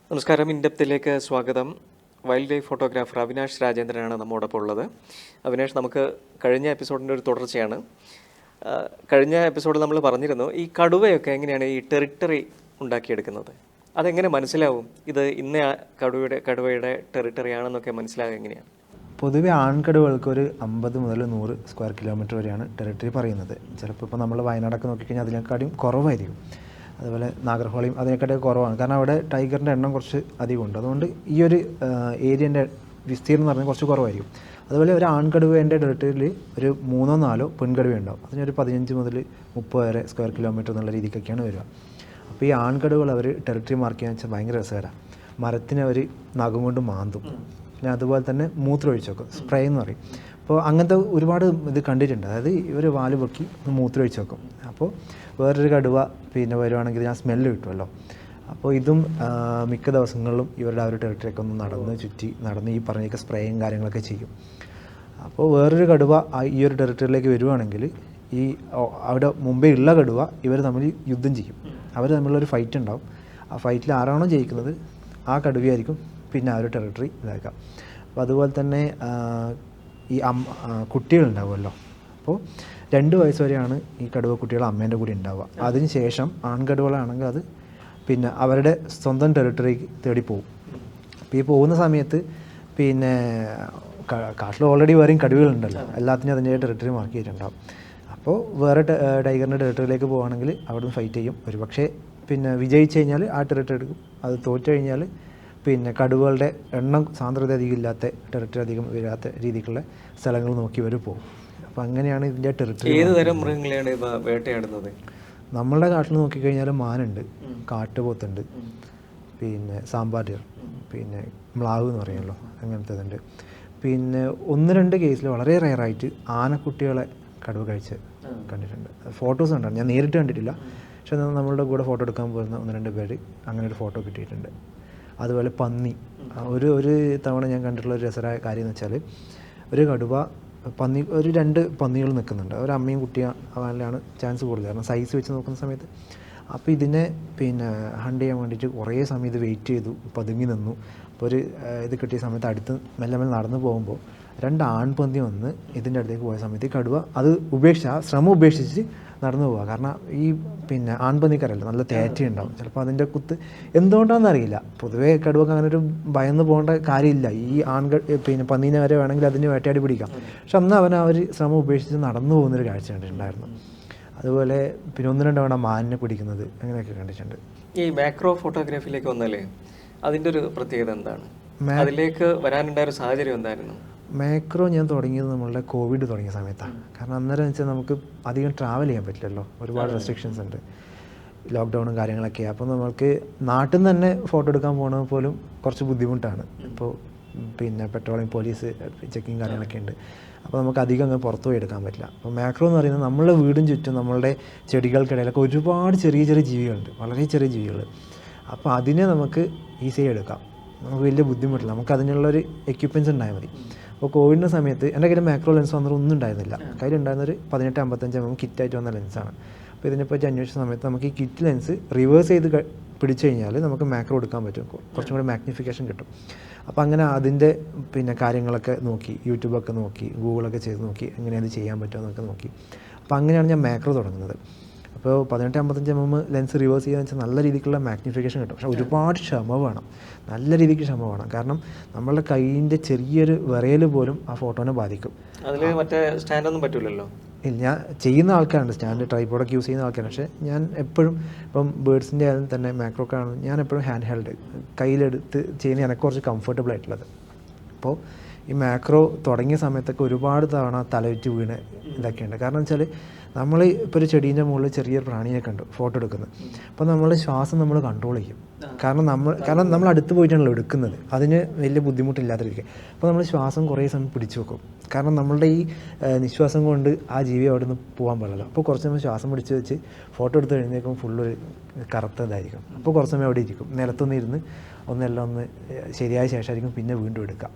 നമസ്കാരം. ഇൻഡെപ്തിലേക്ക് സ്വാഗതം. Wild life photographer Avinash രാജേന്ദ്രനാണ് നമ്മോടൊപ്പം ഉള്ളത്. അവിനാഷ്, നമുക്ക് കഴിഞ്ഞ എപ്പിസോഡിൻ്റെ ഒരു തുടർച്ചയാണ്. കഴിഞ്ഞ എപ്പിസോഡിൽ നമ്മൾ പറഞ്ഞിരുന്നു ഈ കടുവയൊക്കെ എങ്ങനെയാണ് ഈ ടെറിട്ടറി ഉണ്ടാക്കിയെടുക്കുന്നത്, അതെങ്ങനെ മനസ്സിലാവും ഇത് ഇന്ന കടുവയുടെ ടെറിട്ടറി ആണെന്നൊക്കെ മനസ്സിലാവുക എങ്ങനെയാണ്? പൊതുവെ ആൺകടുവകൾക്ക് ഒരു 50 മുതൽ 100 സ്ക്വയർ കിലോമീറ്റർ വരെയാണ് ടെറിട്ടറി പറയുന്നത്. ചിലപ്പോൾ ഇപ്പോൾ നമ്മൾ വയനാടൊക്കെ നോക്കിക്കഴിഞ്ഞാൽ അതിനെക്കാട്ടിയും കുറവായിരിക്കും. അതുപോലെ നാഗർഹോളയും അതിനെക്കാട്ടിയും കുറവാണ്. കാരണം അവിടെ ടൈഗറിൻ്റെ എണ്ണം കുറച്ച് അധികമുണ്ട്. അതുകൊണ്ട് ഈ ഒരു ഏരിയൻ്റെ വിസ്തീർണം എന്ന് പറഞ്ഞാൽ കുറച്ച് കുറവായിരിക്കും. അതുപോലെ ഒരു ആൺകടുവേൻ്റെ ടെറിട്ടറിയിൽ ഒരു 3-4 പെൺകടുവ ഉണ്ടാവും. അതിനൊരു 15 മുതൽ 30 വരെ സ്ക്വയർ കിലോമീറ്റർ എന്നുള്ള രീതിക്കൊക്കെയാണ് വരിക. അപ്പോൾ ഈ ആൺകടുവകൾ അവർ ടെറിട്ടറി മാർക്ക് ചെയ്യാന്ന് വെച്ചാൽ ഭയങ്കര രസകരമാണ്. മരത്തിന് അവർ നഖം കൊണ്ട് മാന്തും. പിന്നെ അതുപോലെ തന്നെ മൂത്രമൊഴിച്ച് വെക്കും, സ്പ്രേ എന്ന് പറയും. അപ്പോൾ അങ്ങനത്തെ ഒരുപാട് ഇത് കണ്ടിട്ടുണ്ട്. അതായത് ഇവർ വാല് പൊക്കി മൂത്രമൊഴിച്ച് വെക്കും. അപ്പോൾ വേറൊരു കടുവ പിന്നെ വരുവാണെങ്കിൽ ഞാൻ സ്മെല്ല് കിട്ടുമല്ലോ. അപ്പോൾ ഇതും മിക്ക ദിവസങ്ങളിലും ഇവരുടെ ആ ഒരു ടെറിട്ടറിയൊക്കെ ഒന്ന് നടന്ന് ഈ പറഞ്ഞൊക്കെ സ്പ്രേയും കാര്യങ്ങളൊക്കെ ചെയ്യും. അപ്പോൾ വേറൊരു കടുവ ഈ ഒരു ടെറിട്ടറിയിലേക്ക് വരുവാണെങ്കിൽ ഈ അവിടെ മുമ്പേ ഉള്ള കടുവ ഇവർ തമ്മിൽ യുദ്ധം ചെയ്യും. അവർ തമ്മിലുള്ളൊരു ഫൈറ്റ് ഉണ്ടാവും. ആ ഫൈറ്റിൽ ആരാണോ ജയിക്കുന്നത് ആ കടുവയായിരിക്കും പിന്നെ ആ ഒരു ടെറിട്ടറി ഇതാക്കാം. അപ്പോൾ അതുപോലെ തന്നെ ഈ കുട്ടികളുണ്ടാവുമല്ലോ. അപ്പോൾ 2 വയസ്സ് വരെയാണ് ഈ കടുവ കുട്ടികൾ അമ്മേൻ്റെ കൂടെ ഉണ്ടാവുക. അതിന് ശേഷം ആൺകടുവകളാണെങ്കിൽ അത് പിന്നെ അവരുടെ സ്വന്തം ടെറിട്ടറിക്ക് തേടി പോകും. അപ്പോൾ ഈ പോകുന്ന സമയത്ത് പിന്നെ കാട്ടിൽ ഓൾറെഡി വേറെയും കടുവകളുണ്ടല്ലോ, എല്ലാത്തിനും അതിൻ്റെ ടെറിട്ടറി മാർക്ക് ചെയ്തിട്ടുണ്ടാവും. അപ്പോൾ വേറെ ടൈഗറിൻ്റെ ടെറിട്ടറിയിലേക്ക് പോകുകയാണെങ്കിൽ അവിടുന്ന് ഫൈറ്റ് ചെയ്യും. ഒരു പക്ഷേ പിന്നെ വിജയിച്ച് കഴിഞ്ഞാൽ ആ ടെറിട്ടറി എടുക്കും. അത് തോറ്റു കഴിഞ്ഞാൽ പിന്നെ കടുവകളുടെ എണ്ണം സാന്ദ്രത അധികം ഇല്ലാത്ത ടെറിട്ടറി അധികം വരാത്ത രീതിക്കുള്ള സ്ഥലങ്ങൾ നോക്കി ഇവർ പോകും. അപ്പോൾ അങ്ങനെയാണ് ഇതിൻ്റെ ടെറിട്ടറി. ഏത് തരം മൃഗങ്ങളെയാണ് ഇവ വേട്ടയാടുന്നത്? നമ്മളുടെ കാട്ടിൽ നോക്കിക്കഴിഞ്ഞാൽ മാനുണ്ട്, കാട്ടുപോത്തുണ്ട്, പിന്നെ സാമ്പാർ, പിന്നെ മ്ലാവ് എന്ന് പറയുമല്ലോ, അങ്ങനത്തേതുണ്ട്. പിന്നെ 1-2 കേസിൽ വളരെ റെയറായിട്ട് ആനക്കുട്ടികളെ കടുവ കഴിച്ച് കണ്ടിട്ടുണ്ട്. ഫോട്ടോസ് കണ്ടാണ്, ഞാൻ നേരിട്ട് കണ്ടിട്ടില്ല. പക്ഷെ നമ്മളുടെ കൂടെ ഫോട്ടോ എടുക്കാൻ പോകുന്ന 1-2 പേര് അങ്ങനെ ഒരു ഫോട്ടോ കിട്ടിയിട്ടുണ്ട്. അതുപോലെ പന്നി, ഒരു തവണ ഞാൻ കണ്ടിട്ടുള്ള ഒരു രസകരമായ കാര്യം എന്ന് വെച്ചാൽ ഒരു കടുവ ഒരു 2 പന്നികൾ നിൽക്കുന്നുണ്ട്. ഒരു അമ്മയും കുട്ടിയും ആവാനാണ് ചാൻസ് കൂടുതൽ, കാരണം സൈസ് വെച്ച് നോക്കുന്ന സമയത്ത്. അപ്പോൾ ഇതിനെ പിന്നെ ഹണ്ട് ചെയ്യാൻ വേണ്ടിയിട്ട് കുറേ സമയം ഇത് വെയിറ്റ് ചെയ്തു, പതുങ്ങി നിന്നു. അപ്പോൾ ഒരു ഇത് കിട്ടിയ സമയത്ത് അടുത്ത് മെല്ലെ നടന്നു പോകുമ്പോൾ 2 ആൺപന്തി വന്ന് ഇതിൻ്റെ അടുത്തേക്ക് പോയ സമയത്ത് ഈ കടുവ അത് ശ്രമം ഉപേക്ഷിച്ച് നടന്നു പോവുക. കാരണം ഈ പിന്നെ ആൺപന്നിക്കരല്ലോ, നല്ല തേറ്റയുണ്ടാവും. ചിലപ്പോൾ അതിൻ്റെ കുത്ത് എന്തുകൊണ്ടാണെന്ന് അറിയില്ല. പൊതുവേ കടുവക്ക് അങ്ങനെ ഒരു ഭയന്ന് പോകേണ്ട കാര്യമില്ല. ഈ പിന്നെ പന്നീനെ വരെ വേണമെങ്കിൽ അതിന് വേട്ടയാടി പിടിക്കാം. പക്ഷെ അന്ന് അവൻ ആ ഒരു ശ്രമം ഉപേക്ഷിച്ച് നടന്നു പോകുന്നൊരു കാഴ്ച കണ്ടിട്ടുണ്ടായിരുന്നു. അതുപോലെ പിന്നെ 1-2 തവണ മാനിനെ പിടിക്കുന്നത് അങ്ങനെയൊക്കെ കണ്ടിട്ടുണ്ട്. ഈ മാക്രോ ഫോട്ടോഗ്രാഫിയിലേക്ക് വന്നാലേ അതിൻ്റെ ഒരു പ്രത്യേകത എന്താണ്? അതിലേക്ക് വരാനുണ്ടായ ഒരു സാഹചര്യം എന്തായിരുന്നു? മാക്രോ ഞാൻ തുടങ്ങിയത് നമ്മളുടെ കോവിഡ് തുടങ്ങിയ സമയത്താണ്. കാരണം അന്നേരം വെച്ചാൽ നമുക്ക് അധികം ട്രാവൽ ചെയ്യാൻ പറ്റില്ലല്ലോ, ഒരുപാട് റെസ്ട്രിക്ഷൻസ് ഉണ്ട്, ലോക്ക്ഡൗണും കാര്യങ്ങളൊക്കെ. അപ്പോൾ നമുക്ക് നാട്ടിൽ നിന്ന് തന്നെ ഫോട്ടോ എടുക്കാൻ പോകുന്നത് പോലും കുറച്ച് ബുദ്ധിമുട്ടാണ്. ഇപ്പോൾ പിന്നെ പെട്രോളിയം പോലീസ് ചെക്കിങ് കാര്യങ്ങളൊക്കെ ഉണ്ട്. അപ്പോൾ നമുക്ക് അധികം അങ്ങ് പുറത്തു പോയി എടുക്കാൻ പറ്റില്ല. അപ്പോൾ മാക്രോ എന്ന് പറയുന്നത് നമ്മളുടെ വീടും ചുറ്റും നമ്മളുടെ ചെടികൾക്കിടയിലൊക്കെ ഒരുപാട് ചെറിയ ചെറിയ ജീവികളുണ്ട്, വളരെ ചെറിയ ജീവികൾ. അപ്പോൾ അതിനെ നമുക്ക് ഈസിയായി എടുക്കാം, നമുക്ക് വലിയ ബുദ്ധിമുട്ടില്ല. നമുക്ക് അതിനുള്ളൊരു എക്യുപ്മെൻറ്റ്സ് ഉണ്ടായാൽ മതി. അപ്പോൾ കോവിഡിൻ്റെ സമയത്ത് എൻ്റെ കയ്യിൽ മാക്രോ ലെൻസ് വന്നിട്ട് ഒന്നും ഉണ്ടായിരുന്നില്ല. കയ്യിലുണ്ടായിരുന്നൊരു 18-55 mm കിറ്റായിട്ട് വന്ന ലെൻസാണ്. അപ്പോൾ ഇതിനെപ്പറ്റി അന്വേഷിച്ച സമയത്ത് നമുക്ക് ഈ കിറ്റ് ലെൻസ് റിവേഴ്സ് ചെയ്ത് പിടിച്ചു കഴിഞ്ഞാൽ നമുക്ക് മാക്രോ എടുക്കാൻ പറ്റും, കുറച്ചും കൂടി മാഗ്നിഫിക്കേഷൻ കിട്ടും. അപ്പോൾ അങ്ങനെ അതിൻ്റെ പിന്നെ കാര്യങ്ങളൊക്കെ നോക്കി, യൂട്യൂബൊക്കെ നോക്കി, ഗൂഗിളൊക്കെ ചെയ്ത് നോക്കി എങ്ങനെയത് ചെയ്യാൻ പറ്റുമെന്നൊക്കെ നോക്കി. അപ്പോൾ അങ്ങനെയാണ് ഞാൻ മാക്രോ തുടങ്ങുന്നത്. അപ്പോൾ 18-55 mm ലെൻസ് റിവേഴ്സ് ചെയ്യുകയെന്ന് വെച്ചാൽ നല്ല രീതിക്കുള്ള മാഗ്നിഫിക്കേഷൻ കിട്ടും. പക്ഷേ ഒരുപാട് ക്ഷമ വേണം, നല്ല രീതിക്ക് ക്ഷമ വേണം. കാരണം നമ്മളുടെ കൈയിൻ്റെ ചെറിയൊരു വിറയൽ പോലും ആ ഫോട്ടോനെ ബാധിക്കും. അതിൽ മറ്റേ സ്റ്റാൻഡൊന്നും പറ്റില്ലല്ലോ. ഇല്ല, ഞാൻ ചെയ്യുന്ന ആൾക്കാരുണ്ട്, സ്റ്റാൻഡ് ട്രൈപോഡൊക്കെ യൂസ് ചെയ്യുന്ന ആൾക്കാരുണ്ട്. പക്ഷേ ഞാൻ എപ്പോഴും ഇപ്പം ബേഡ്സിൻ്റെ ആയാലും തന്നെ മാക്രോക്കെ ആണെങ്കിലും ഞാൻ എപ്പോഴും ഹാൻഡ് ഹെൽഡ് കയ്യിലെടുത്ത് ചെയ്യുന്ന എനിക്ക് കുറച്ച് കംഫർട്ടബിൾ ആയിട്ടുള്ളത്. അപ്പോൾ ഈ മാക്രോ തുടങ്ങിയ സമയത്തൊക്കെ ഒരുപാട് തവണ തലവിറ്റ് വീണ് ഇതൊക്കെയുണ്ട്. കാരണം വെച്ചാൽ നമ്മൾ ഇപ്പോൾ ഒരു ചെടീൻ്റെ മുകളിൽ ചെറിയൊരു പ്രാണിയെ കണ്ടു ഫോട്ടോ എടുക്കുന്നത്. അപ്പോൾ നമ്മൾ ശ്വാസം നമ്മൾ കൺട്രോൾ ചെയ്യും. കാരണം നമ്മൾ അടുത്ത് പോയിട്ടാണല്ലോ എടുക്കുന്നത്, അതിന് വലിയ ബുദ്ധിമുട്ടില്ലാതിരിക്കുക. അപ്പോൾ നമ്മൾ ശ്വാസം കുറേ സമയം പിടിച്ചു വെക്കും. കാരണം നമ്മളുടെ ഈ നിശ്വാസം കൊണ്ട് ആ ജീവി അവിടെ നിന്ന് പോകാൻ പാടില്ല. അപ്പോൾ കുറച്ച് സമയം ശ്വാസം പിടിച്ച് വെച്ച് ഫോട്ടോ എടുത്ത് കഴിഞ്ഞേക്കും ഫുള്ളൊരു കറുത്തതായിരിക്കും. അപ്പോൾ കുറച്ച് സമയം അവിടെ ഇരിക്കും, നിലത്തൊന്ന് ഇരുന്ന് ഒന്നെല്ലാം ശരിയായ ശേഷമായിരിക്കും പിന്നെ വീണ്ടും എടുക്കാം.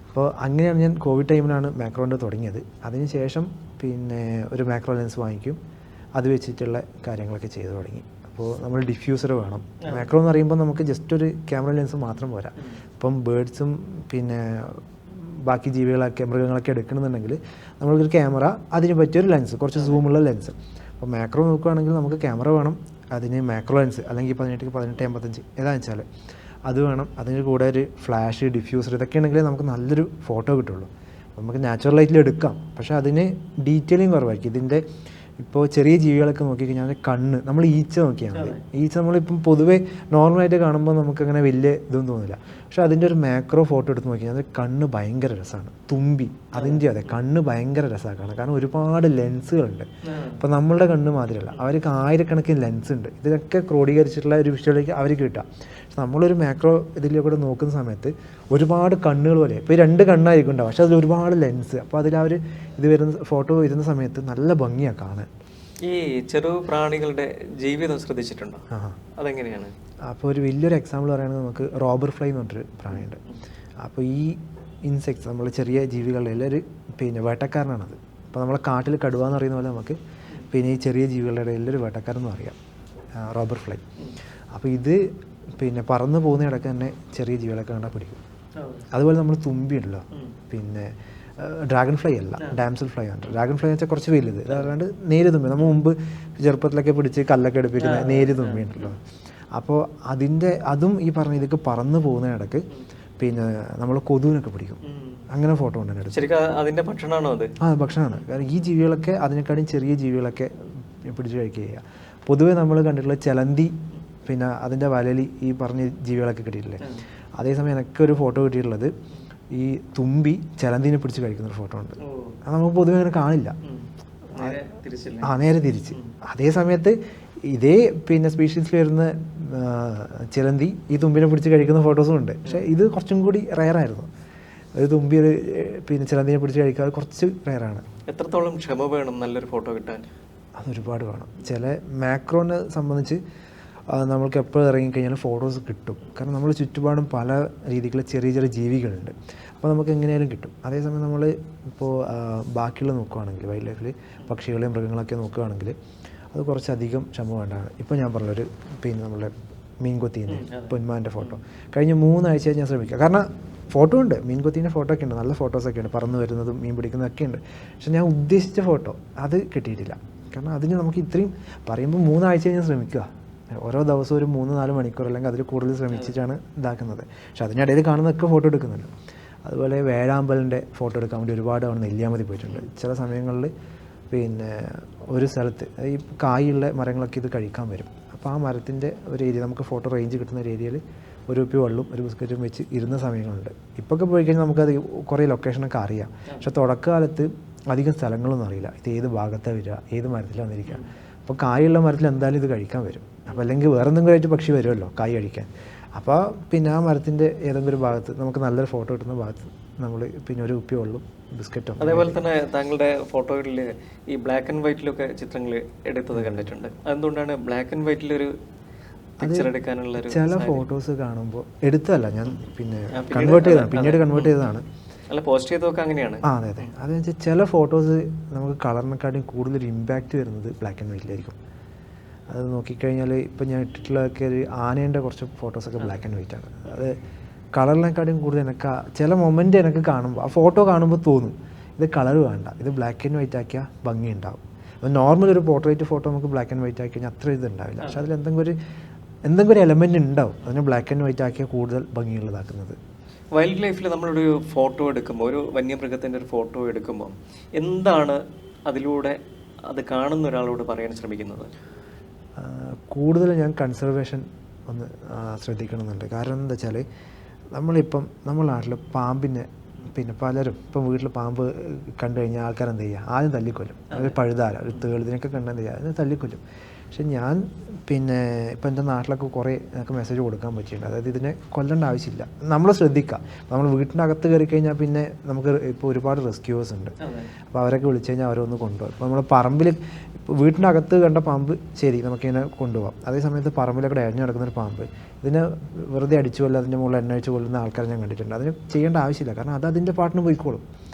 അപ്പോൾ അങ്ങനെയാണ് ഞാൻ കോവിഡ് ടൈമിലാണ് മാക്രോൻ്റെ തുടങ്ങിയത്. അതിന് ശേഷം പിന്നെ ഒരു മാക്രോ ലെൻസ് വാങ്ങിക്കും, അത് വെച്ചിട്ടുള്ള കാര്യങ്ങളൊക്കെ ചെയ്തു തുടങ്ങി. അപ്പോൾ നമ്മൾ ഡിഫ്യൂസർ വേണം. മാക്രോ എന്ന് പറയുമ്പോൾ നമുക്ക് ജസ്റ്റ് ഒരു ക്യാമറ ലെൻസ് മാത്രം പോരാ. ഇപ്പം ബേഡ്സും പിന്നെ ബാക്കി ജീവികളൊക്കെ മൃഗങ്ങളൊക്കെ എടുക്കണമെന്നുണ്ടെങ്കിൽ നമ്മൾക്കൊരു ക്യാമറ, അതിന് പറ്റിയൊരു ലെൻസ്, കുറച്ച് സൂമുള്ള ലെൻസ്. അപ്പോൾ മാക്രോ നോക്കുകയാണെങ്കിൽ നമുക്ക് ക്യാമറ വേണം, അതിന് മാക്രോ ലെൻസ് അല്ലെങ്കിൽ 18-55 ഏതാണെന്ന് വെച്ചാൽ അത് വേണം. അതിന് കൂടെ ഒരു ഫ്ലാഷ്, ഡിഫ്യൂസർ, ഇതൊക്കെ ഉണ്ടെങ്കിൽ നമുക്ക് നല്ലൊരു ഫോട്ടോ കിട്ടുള്ളൂ. നമുക്ക് നാച്ചുറൽ ലൈറ്റിൽ എടുക്കാം, പക്ഷേ അതിന് ഡീറ്റെയിലിംഗ് കുറവായിരിക്കും. ഇതിൻ്റെ ഇപ്പോൾ ചെറിയ ജീവികളൊക്കെ നോക്കിക്കഴിഞ്ഞാൽ കണ്ണ്, നമ്മൾ ഈച്ച നോക്കിയാൽ മതി. ഈച്ച നമ്മളിപ്പം പൊതുവേ നോർമലായിട്ട് കാണുമ്പോൾ നമുക്കങ്ങനെ വലിയ ഇതൊന്നും തോന്നില്ല. പക്ഷേ അതിൻ്റെ ഒരു മാക്രോ ഫോട്ടോ എടുത്ത് നോക്കിക്കഴിഞ്ഞാൽ കണ്ണ് ഭയങ്കര രസമാണ്. തുമ്പി അതിൻ്റെ അതെ കണ്ണ് ഭയങ്കര രസമാണ്. കാരണം ഒരുപാട് ലെൻസുകളുണ്ട്. ഇപ്പോൾ നമ്മളുടെ കണ്ണ് മാതിരിയല്ല, അവർക്ക് ആയിരക്കണക്കിന് ലെൻസ് ഉണ്ട്. ഇതിനൊക്കെ ക്രോഡീകരിച്ചിട്ടുള്ള ഒരു വിഷ്വലേക്ക് അവർക്ക് കിട്ടുക. പക്ഷെ നമ്മളൊരു മാക്രോ ഇതിലൂടെ നോക്കുന്ന സമയത്ത് ഒരുപാട് കണ്ണുകൾ പോലെ, ഇപ്പോൾ 2 കണ്ണായിരിക്കും ഉണ്ടാവും, പക്ഷെ അതിൽ ഒരുപാട് ലെൻസ്. അപ്പോൾ അതിലവർ ഇത് വരുന്ന ഫോട്ടോ വരുന്ന സമയത്ത് നല്ല ഭംഗിയാണ് കാണാൻ. ഈ ചെറു പ്രാണികളുടെ ജീവിതം ശ്രദ്ധിച്ചിട്ടുണ്ടോ? അതെങ്ങനെയാണ്? അപ്പോൾ ഒരു വലിയൊരു എക്സാമ്പിൾ പറയുകയാണെങ്കിൽ നമുക്ക് റോബർ ഫ്ലൈ എന്ന് പറഞ്ഞൊരു പ്രാണിയുണ്ട്. അപ്പോൾ ഈ ഇൻസെക്ട്സ്, നമ്മൾ ചെറിയ ജീവികളുടെ എല്ലാം ഒരു പിന്നെ വേട്ടക്കാരനാണത്. അപ്പോൾ നമ്മളെ കാട്ടിൽ കടുവ എന്ന് പറയുന്ന പോലെ നമുക്ക് പിന്നെ ഈ ചെറിയ ജീവികളുടെ ഇടയിൽ ഒരു വേട്ടക്കാരെന്ന് പറയാം, റോബർ ഫ്ലൈ. അപ്പോൾ ഇത് പിന്നെ പറന്ന് പോകുന്ന ഇടയ്ക്ക് തന്നെ ചെറിയ ജീവികളൊക്കെ കണ്ടാൽ പിടിക്കും. അതുപോലെ നമ്മൾ തുമ്പി ഉണ്ടല്ലോ, പിന്നെ ഡ്രാഗൺ ഫ്ലൈ അല്ല, ഡാംസൽ ഫ്ലൈ ആണ്. ഡ്രാഗൺ ഫ്ലൈ എന്ന് വെച്ചാൽ കുറച്ച് വലുത്, അതാണ്ട് നേര് തുമ്പി, നമ്മൾ മുമ്പ് ചെറുപ്പത്തിലൊക്കെ പിടിച്ച് കല്ലൊക്കെ എടുപ്പിക്കുന്ന നേര് തുമ്പി ഉണ്ടല്ലോ. അപ്പോൾ അതും ഈ പറഞ്ഞ ഇതൊക്കെ പറന്ന് പോകുന്ന ഇടയ്ക്ക് പിന്നെ നമ്മൾ കൊതുവിനൊക്കെ പിടിക്കും. അങ്ങനെ ഫോട്ടോ ഉണ്ട്. അതിൻ്റെ ഭക്ഷണമാണോ അത്? ഭക്ഷണമാണ്. കാരണം ഈ ജീവികളൊക്കെ അതിനെക്കാളും ചെറിയ ജീവികളൊക്കെ പിടിച്ച് കഴിക്കുക ചെയ്യുക. പൊതുവേ നമ്മൾ കണ്ടിട്ടുള്ള ചിലന്തി, പിന്നെ അതിൻ്റെ വലലി, ഈ പറഞ്ഞ ജീവികളൊക്കെ കിട്ടിയിട്ടില്ലേ. അതേസമയം എനിക്കൊരു ഫോട്ടോ കിട്ടിയിട്ടുള്ളത് ഈ തുമ്പി ചിലന്തിനെ പിടിച്ച് കഴിക്കുന്നൊരു ഫോട്ടോ ഉണ്ട്. അത് നമുക്ക് പൊതുവെ അങ്ങനെ കാണില്ല. നേരെ തിരിച്ച്. അതേ സമയത്ത് ഇതേ പിന്നെ സ്പീഷീസിൽ വരുന്ന ചിലന്തി ഈ തുമ്പിനെ പിടിച്ച് കഴിക്കുന്ന ഫോട്ടോസും ഉണ്ട്. പക്ഷേ ഇത് കുറച്ചും കൂടി റയറായിരുന്നു. ഒരു തുമ്പി പിന്നെ ചിലന്തിനെ പിടിച്ച് കഴിക്കാതെ കുറച്ച് റയറാണ്. എത്രത്തോളം ക്ഷമ വേണം നല്ലൊരു ഫോട്ടോ കിട്ടാൻ? അതൊരുപാട് വേണം. ചില മാക്രോനെ സംബന്ധിച്ച് നമ്മൾക്ക് എപ്പോഴും ഇറങ്ങിക്കഴിഞ്ഞാലും ഫോട്ടോസ് കിട്ടും. കാരണം നമ്മൾ ചുറ്റുപാടും പല രീതിക്കുള്ള ചെറിയ ചെറിയ ജീവികളുണ്ട്. അപ്പോൾ നമുക്ക് എങ്ങനെയാലും കിട്ടും. അതേസമയം നമ്മൾ ഇപ്പോൾ ബാക്കിയുള്ള നോക്കുകയാണെങ്കിൽ വൈൽഡ് ലൈഫിൽ പക്ഷികളെയും മൃഗങ്ങളൊക്കെ നോക്കുകയാണെങ്കിൽ അത് കുറച്ചധികം ക്ഷമ വേണ്ടതാണ്. ഇപ്പോൾ ഞാൻ പറഞ്ഞൊരു പിന്നെ നമ്മളെ മീൻകൊത്തീൻ്റെ പൊന്മാൻ്റെ ഫോട്ടോ കഴിഞ്ഞ 3 ആഴ്ചയായി ഞാൻ ശ്രമിക്കുക. കാരണം ഫോട്ടോ ഉണ്ട്, മീൻകൊത്തീൻ്റെ ഫോട്ടോ ഒക്കെ ഉണ്ട്, നല്ല ഫോട്ടോസൊക്കെ ഉണ്ട്, പറന്ന് വരുന്നതും മീൻ പിടിക്കുന്നതൊക്കെ ഉണ്ട്. പക്ഷെ ഞാൻ ഉദ്ദേശിച്ച ഫോട്ടോ അത് കിട്ടിയിട്ടില്ല. കാരണം അതിന് നമുക്ക് ഇത്രയും പറയുമ്പോൾ 3 ആഴ്ചയായി ഞാൻ ശ്രമിക്കുക. ഓരോ ദിവസവും ഒരു 3-4 മണിക്കൂർ അല്ലെങ്കിൽ അതിൽ കൂടുതൽ ശ്രമിച്ചിട്ടാണ് ഇതാക്കുന്നത്. പക്ഷെ അതിനിടയിൽ കാണുന്നതൊക്കെ ഫോട്ടോ എടുക്കുന്നുണ്ട്. അതുപോലെ വേഴാമ്പലിൻ്റെ ഫോട്ടോ എടുക്കാൻ വേണ്ടി ഒരുപാട് തവണ നെല്ലിയാമതി പോയിട്ടുണ്ട്. ചില സമയങ്ങളിൽ പിന്നെ ഒരു സ്ഥലത്ത് ഈ കായുള്ള മരങ്ങളൊക്കെ ഇത് കഴിക്കാൻ വരും. അപ്പോൾ ആ മരത്തിൻ്റെ ഒരു ഏരിയ, നമുക്ക് ഫോട്ടോ റേഞ്ച് കിട്ടുന്ന ഒരു ഏരിയയിൽ ഒരു കുപ്പി വെള്ളവും ഒരു ബിസ്ക്കറ്റും വെച്ച് ഇരുന്ന സമയങ്ങളുണ്ട്. ഇപ്പോഴൊക്കെ പോയി കഴിഞ്ഞാൽ നമുക്കത് കുറേ ലൊക്കേഷനൊക്കെ അറിയാം. പക്ഷെ തുടക്കകാലത്ത് അധികം സ്ഥലങ്ങളൊന്നും അറിയില്ല, ഇത് ഏത് ഭാഗത്താണ് വരിക, ഏത് മരത്തിലാണ് വന്നിരിക്കുക. അപ്പോൾ കായുള്ള മരത്തിൽ എന്തായാലും ഇത് കഴിക്കാൻ വരും. അപ്പോൾ അല്ലെങ്കിൽ വേറെ എന്തെങ്കിലും ആയിട്ട് പക്ഷി വരുമല്ലോ കായ് കഴിക്കാൻ. അപ്പോൾ പിന്നെ ആ മരത്തിൻ്റെ ഏതെങ്കിലും ഒരു ഭാഗത്ത് നമുക്ക് നല്ലൊരു ഫോട്ടോ കിട്ടുന്ന ഭാഗത്ത് നമ്മൾ പിന്നെ ഒരു കുപ്പി വെള്ളവും ബിസ്ക്കറ്റും. അതേപോലെ തന്നെ താങ്കളുടെ ഫോട്ടോകളിൽ ഈ ബ്ലാക്ക് ആൻഡ് വൈറ്റിലൊക്കെ ചിത്രങ്ങൾ എടുത്തത് കണ്ടിട്ടുണ്ട്. അതെന്തുകൊണ്ടാണ് ബ്ലാക്ക് ആൻഡ് വൈറ്റിലൊരു പിക്ചർ എടുക്കാനുള്ള? ചില ഫോട്ടോസ് കാണുമ്പോൾ എടുത്തതല്ല, ഞാൻ പിന്നെ കൺവേർട്ട് ചെയ്തതാണ്, പിന്നീട് കൺവേർട്ട് ചെയ്തതാണ്. അല്ല, പോസ്റ്റ് ചെയ്തൊക്കെ അങ്ങനെയാണ്. അതെ. അതെന്ന് വെച്ചാൽ ചില ഫോട്ടോസ് നമുക്ക് കളറിനെക്കാട്ടും കൂടുതൽ ഇമ്പാക്റ്റ് വരുന്നത് ബ്ലാക്ക് ആൻഡ് വൈറ്റിലായിരിക്കും. അത് നോക്കിക്കഴിഞ്ഞാൽ ഇപ്പം ഞാൻ ഇട്ടിട്ടുള്ളതൊക്കെ ഒരു ആനേൻ്റെ കുറച്ച് ഫോട്ടോസൊക്കെ ബ്ലാക്ക് ആൻഡ് വൈറ്റ് ആണ്. അത് കളറിനെക്കാട്ടും കൂടുതൽ എനിക്ക് ചില മൊമെൻ്റ് എനിക്ക് കാണുമ്പോൾ, ആ ഫോട്ടോ കാണുമ്പോൾ തോന്നും ഇത് കളർ വേണ്ട, ഇത് ബ്ലാക്ക് ആൻഡ് വൈറ്റ് ആക്കിയാൽ ഭംഗി ഉണ്ടാവും. അപ്പോൾ നോർമൽ ഒരു പോർട്രേറ്റ് ഫോട്ടോ നമുക്ക് ബ്ലാക്ക് ആൻഡ് വൈറ്റ് ആക്കി കഴിഞ്ഞാൽ അത്ര ഇത് ഉണ്ടാവില്ല. പക്ഷെ അതിൽ എന്തെങ്കിലും ഒരു എലമെൻ്റ് ഉണ്ടാവും, അതിനെ ബ്ലാക്ക് ആൻഡ് വൈറ്റ് ആക്കിയാൽ കൂടുതൽ ഭംഗിയുള്ളതാക്കുന്നത്. വൈൽഡ് ലൈഫിൽ നമ്മളൊരു ഫോട്ടോ എടുക്കുമ്പോൾ, ഒരു വന്യമൃഗത്തിൻ്റെ ഒരു ഫോട്ടോ എടുക്കുമ്പോൾ എന്താണ് അതിലൂടെ അത് കാണുന്ന ഒരാളോട് പറയാൻ ശ്രമിക്കുന്നത്? കൂടുതൽ ഞാൻ കൺസർവേഷൻ ഒന്ന് ശ്രദ്ധിക്കണമെന്നുണ്ട്. കാരണം എന്താ വെച്ചാൽ നമ്മുടെ നാട്ടിൽ പാമ്പിനെ പിന്നെ പലരും ഇപ്പം വീട്ടിൽ പാമ്പ് കണ്ടു കഴിഞ്ഞാൽ ആൾക്കാരെന്ത് ചെയ്യുക, ആദ്യം തല്ലിക്കൊല്ലും. ഒരു പഴുതാര, ഒരു തേളിതിനൊക്കെ കണ്ടാൽ എന്ത് ചെയ്യുക, അതിനെ തല്ലിക്കൊല്ലും. പക്ഷെ ഞാൻ പിന്നെ ഇപ്പം എൻ്റെ നാട്ടിലൊക്കെ കുറേ എനിക്ക് മെസ്സേജ് കൊടുക്കാൻ പറ്റിയിട്ടുണ്ട്. അതായത് ഇതിനെ കൊല്ലേണ്ട ആവശ്യമില്ല, നമ്മൾ ശ്രദ്ധിക്കുക. നമ്മൾ വീട്ടിൻ്റെ അകത്ത് കയറി കഴിഞ്ഞാൽ പിന്നെ നമുക്ക് ഇപ്പോൾ ഒരുപാട് റെസ്ക്യൂവേഴ്സ് ഉണ്ട്. അപ്പോൾ അവരൊക്കെ വിളിച്ചു കഴിഞ്ഞാൽ അവരൊന്ന് കൊണ്ടുപോകും. ഇപ്പോൾ നമ്മൾ പറമ്പിൽ വീട്ടിൻ്റെ അകത്ത് കണ്ട പാമ്പ് ശരി നമുക്കിങ്ങനെ കൊണ്ടുപോകാം. അതേ സമയത്ത് പറമ്പിലൊക്കെ ഇഴഞ്ഞു നടക്കുന്നൊരു പാമ്പ് ഇതിനെ വെറുതെ അടിച്ചു കൊല്ലുക, അതിൻ്റെ മുകളിൽ എണ്ണ അടിച്ച് കൊല്ലുന്ന ആൾക്കാരെ ഞാൻ കണ്ടിട്ടുണ്ട്. അതിന് ചെയ്യേണ്ട ആവശ്യമില്ല, കാരണം അത് അതിൻ്റെ പാട്ടിന് പോയിക്കോളും.